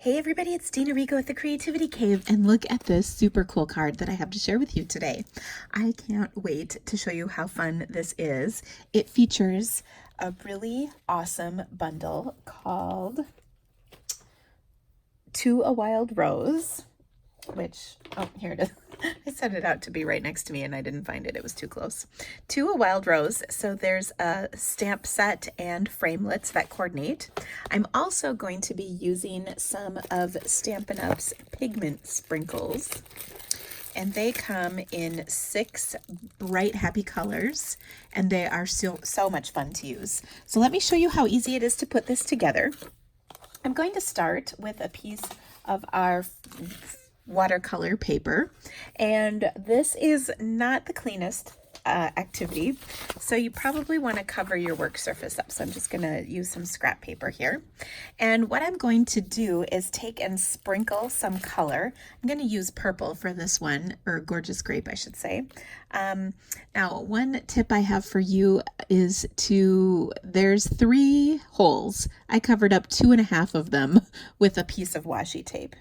Hey everybody, it's Dina Rico at the Creativity Cave, and look at this super cool card that I have to share with you today. I can't wait to show you how fun this is. It features a really awesome bundle called To a Wild Rose, which, oh, here it is. I set it out to be right next to me and I didn't find it. It was too close. To a Wild Rose. So there's a stamp set and framelits that coordinate. I'm also going to be using some of Stampin' Up's Pigment sprinkles. And they come in 6 bright, happy colors. And they are so much fun to use. So let me show you how easy it is to put this together. I'm going to start with a piece of our watercolor paper, and this is not the cleanest activity, so you probably want to cover your work surface up. So I'm just going to use some scrap paper here, and what I'm going to do is take and sprinkle some color. I'm going to use purple for this one, or gorgeous grape I should say. Now one tip I have for you is there's 3 holes. I covered up 2.5 of them with a piece of washi tape.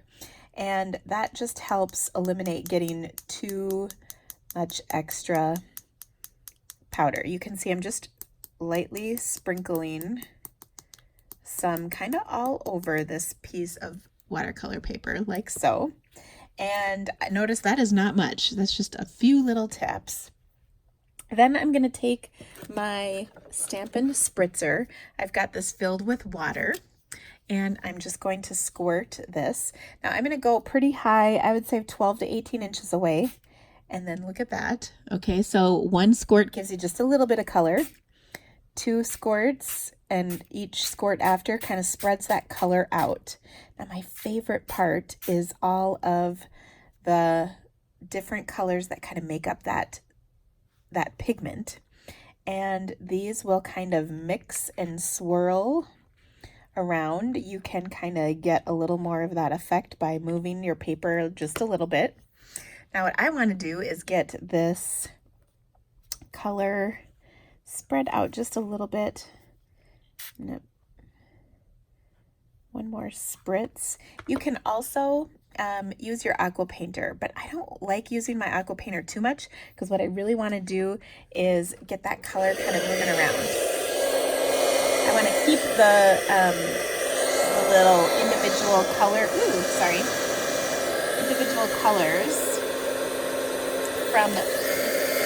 And that just helps eliminate getting too much extra powder. You can see I'm just lightly sprinkling some kind of all over this piece of watercolor paper, like so. And notice that is not much. That's just a few little taps. Then I'm going to take my Stampin' Spritzer. I've got this filled with water. And I'm just going to squirt this. Now I'm going to go pretty high. I would say 12 to 18 inches away. And then look at that. Okay, so 1 squirt gives you just a little bit of color. 2 squirts, and each squirt after kind of spreads that color out. Now my favorite part is all of the different colors that kind of make up that pigment. And these will kind of mix and swirl around. You can kind of get a little more of that effect by moving your paper just a little bit. Now what I want to do is get this color spread out just a little bit. One more spritz. You can also use your aqua painter, but I don't like using my aqua painter too much because what I really want to do is get that color kind of moving around. I want to keep the little individual colors from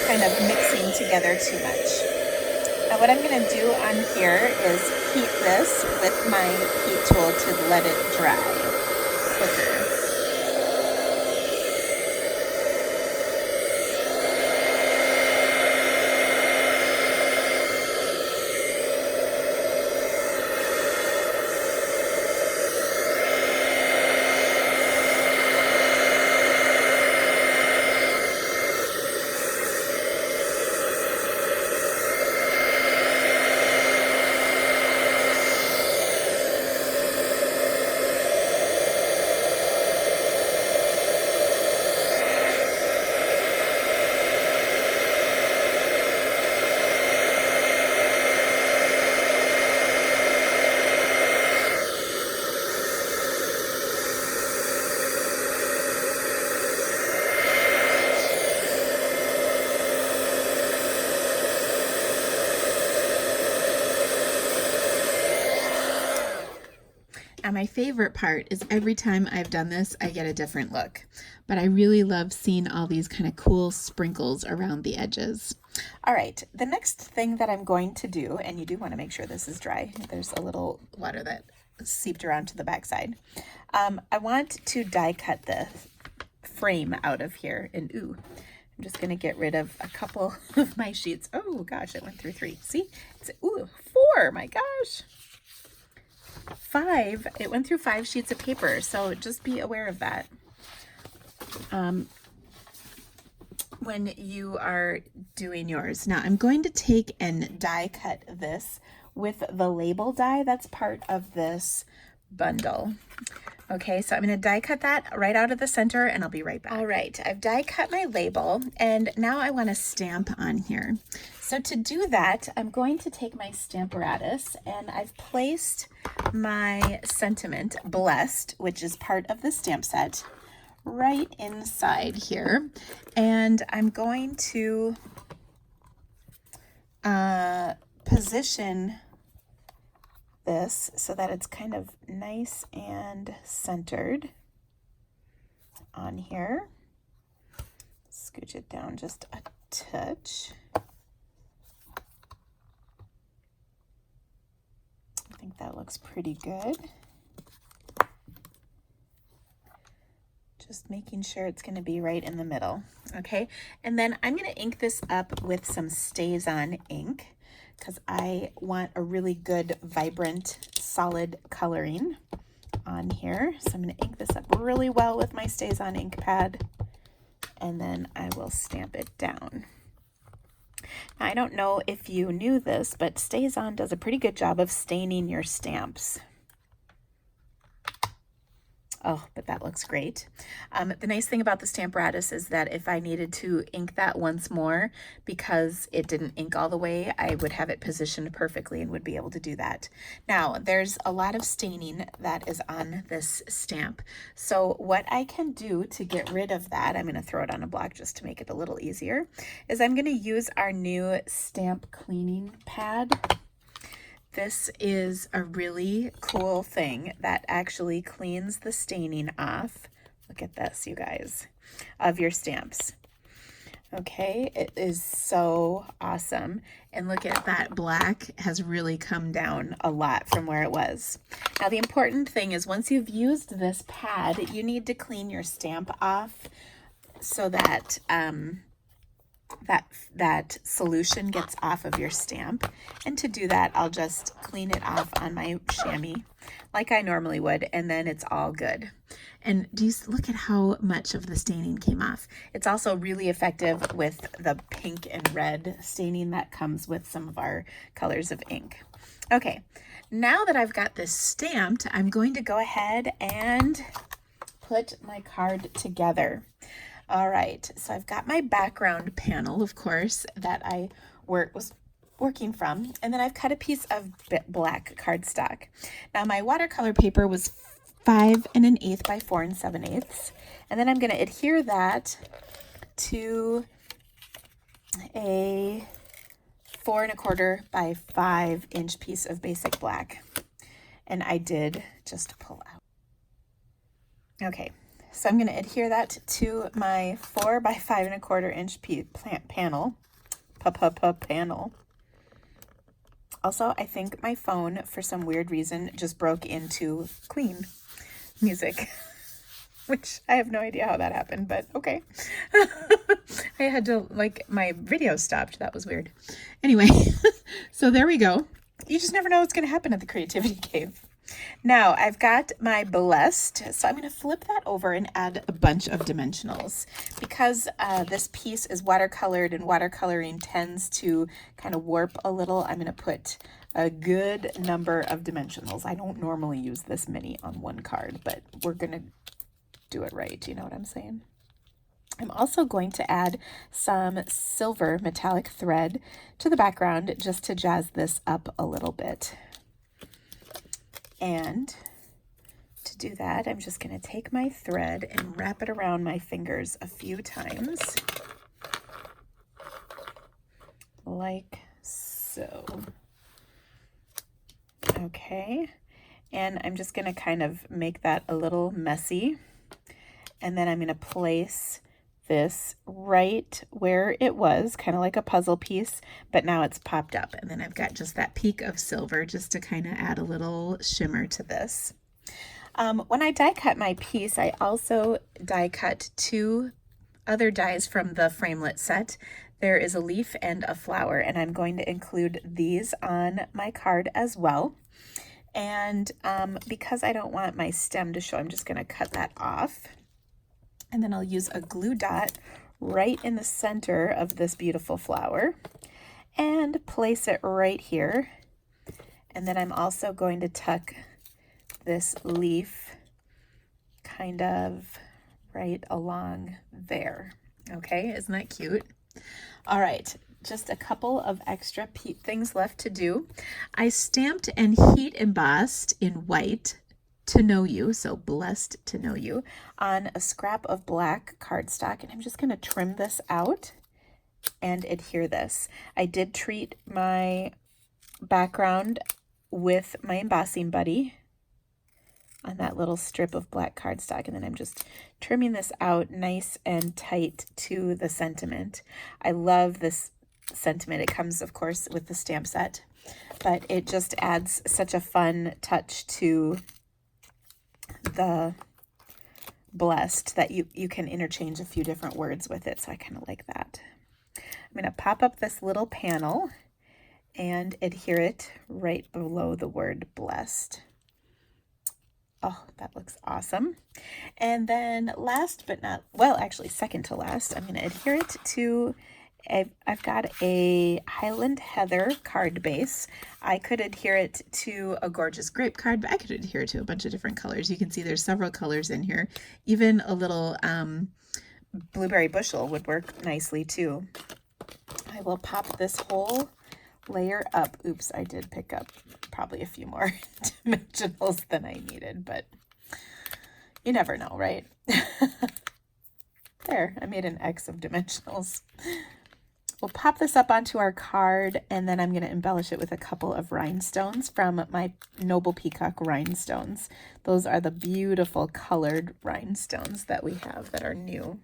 kind of mixing together too much. Now what I'm going to do on here is heat this with my heat tool to let it dry quicker. And my favorite part is every time I've done this, I get a different look. But I really love seeing all these kind of cool sprinkles around the edges. All right, the next thing that I'm going to do, and you do want to make sure this is dry. There's a little water that seeped around to the backside. I want to die cut the frame out of here. And ooh, I'm just going to get rid of a couple of my sheets. Oh gosh, it went through 3. See? It's, ooh, 4, my gosh. 5, it went through 5 sheets of paper, so just be aware of that when you are doing yours. Now I'm going to take and die cut this with the label die that's part of this bundle. Okay, so I'm going to die cut that right out of the center and I'll be right back. All right, I've die cut my label and now I want to stamp on here. So to do that, I'm going to take my Stamparatus and I've placed my sentiment, Blessed, which is part of the stamp set, right inside here. And I'm going to position this so that it's kind of nice and centered on here. Scooch it down just a touch. I think that looks pretty good. Just making sure it's going to be right in the middle. Okay, and then I'm going to ink this up with some StazOn ink because I want a really good, vibrant, solid coloring on here. So I'm going to ink this up really well with my StazOn ink pad, and then I will stamp it down. Now, I don't know if you knew this, but StazOn does a pretty good job of staining your stamps. Oh, but that looks great. The nice thing about the Stamparatus is that if I needed to ink that once more, because it didn't ink all the way, I would have it positioned perfectly and would be able to do that. Now, there's a lot of staining that is on this stamp. So what I can do to get rid of that, I'm going to throw it on a block just to make it a little easier, is I'm going to use our new stamp cleaning pad. This is a really cool thing that actually cleans the staining off. Look at this, you guys, of your stamps. Okay, it is so awesome. And look at that, black has really come down a lot from where it was. Now, the important thing is once you've used this pad, you need to clean your stamp off so that that solution gets off of your stamp. And to do that, I'll just clean it off on my chamois like I normally would, and then it's all good. And do you look at how much of the staining came off? It's also really effective with the pink and red staining that comes with some of our colors of ink. Okay, now that I've got this stamped, I'm going to go ahead and put my card together. All right, so I've got my background panel, of course, that I was working from, and then I've cut a piece of black cardstock. Now my watercolor paper was 5 1/8 by 4 7/8, and then I'm going to adhere that to a 4 1/4 by 5 inch piece of basic black, and I did just pull out. Okay. So I'm going to adhere that to my 4 by 5 1/4 inch panel. Also, I think my phone, for some weird reason, just broke into Queen music, which I have no idea how that happened, but okay. I had to, like, my video stopped. That was weird. Anyway, so there we go. You just never know what's going to happen at the Creativity Cave. Now I've got my Blessed, so I'm going to flip that over and add a bunch of dimensionals. Because this piece is watercolored and watercoloring tends to kind of warp a little, I'm going to put a good number of dimensionals. I don't normally use this many on one card, but we're going to do it right. You know what I'm saying? I'm also going to add some silver metallic thread to the background just to jazz this up a little bit. And to do that, I'm just going to take my thread and wrap it around my fingers a few times, like so. Okay, and I'm just going to kind of make that a little messy, and then I'm going to place this right where it was, kind of like a puzzle piece, but now it's popped up, and then I've got just that peak of silver just to kind of add a little shimmer to this. When I die cut my piece, I also die cut 2 other dies from the framelit set. There is a leaf and a flower, and I'm going to include these on my card as well. And because I don't want my stem to show, I'm just going to cut that off. And then I'll use a glue dot right in the center of this beautiful flower and place it right here. And then I'm also going to tuck this leaf kind of right along there. Okay, isn't that cute? All right, just a couple of extra things left to do. I stamped and heat embossed in white "To Know You," so blessed to know you, on a scrap of black cardstock, and I'm just going to trim this out and adhere this. I did treat my background with my embossing buddy on that little strip of black cardstock, and then I'm just trimming this out nice and tight to the sentiment. I love this sentiment. It comes, of course, with the stamp set, but it just adds such a fun touch to the blessed that you can interchange a few different words with it, so I kind of like that. I'm going to pop up this little panel and adhere it right below the word blessed. Oh, that looks awesome. And then last but not, well, actually second to last, I'm going to adhere it to, I've got a Highland Heather card base. I could adhere it to a gorgeous grape card, but I could adhere it to a bunch of different colors. You can see there's several colors in here. Even a little blueberry bushel would work nicely too. I will pop this whole layer up. Oops, I did pick up probably a few more dimensionals than I needed, but you never know, right? There, I made an X of dimensionals. We'll pop this up onto our card, and then I'm going to embellish it with a couple of rhinestones from my Noble Peacock rhinestones. Those are the beautiful colored rhinestones that we have that are new.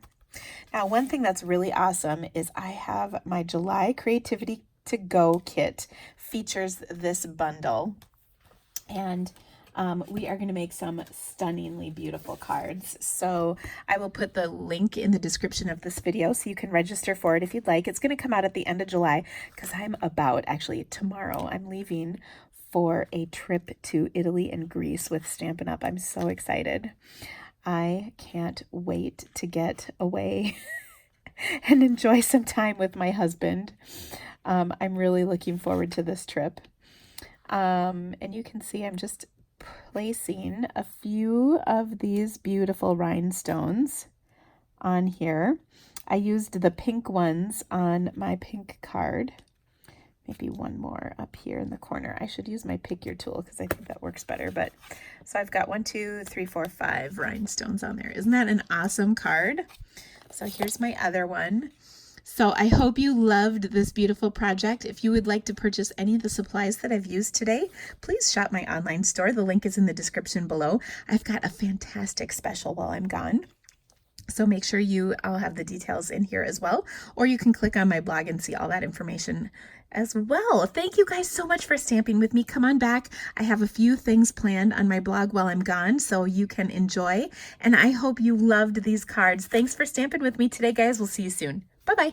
Now, one thing that's really awesome is I have my July Creativity to Go kit features this bundle, and we are going to make some stunningly beautiful cards. So I will put the link in the description of this video so you can register for it if you'd like. It's going to come out at the end of July because actually tomorrow, I'm leaving for a trip to Italy and Greece with Stampin' Up. I'm so excited. I can't wait to get away and enjoy some time with my husband. I'm really looking forward to this trip. And you can see I'm just placing a few of these beautiful rhinestones on here. I used the pink ones on my pink card. Maybe one more up here in the corner. I should use my pick your tool because I think that works better. But so I've got 1, 2, 3, 4, 5 rhinestones on there. Isn't that an awesome card? So here's my other one. So I hope you loved this beautiful project. If you would like to purchase any of the supplies that I've used today, please shop my online store. The link is in the description below. I've got a fantastic special while I'm gone. So make sure I'll have the details in here as well, or you can click on my blog and see all that information as well. Thank you guys so much for stamping with me. Come on back. I have a few things planned on my blog while I'm gone, so you can enjoy. And I hope you loved these cards. Thanks for stamping with me today, guys. We'll see you soon. Bye-bye.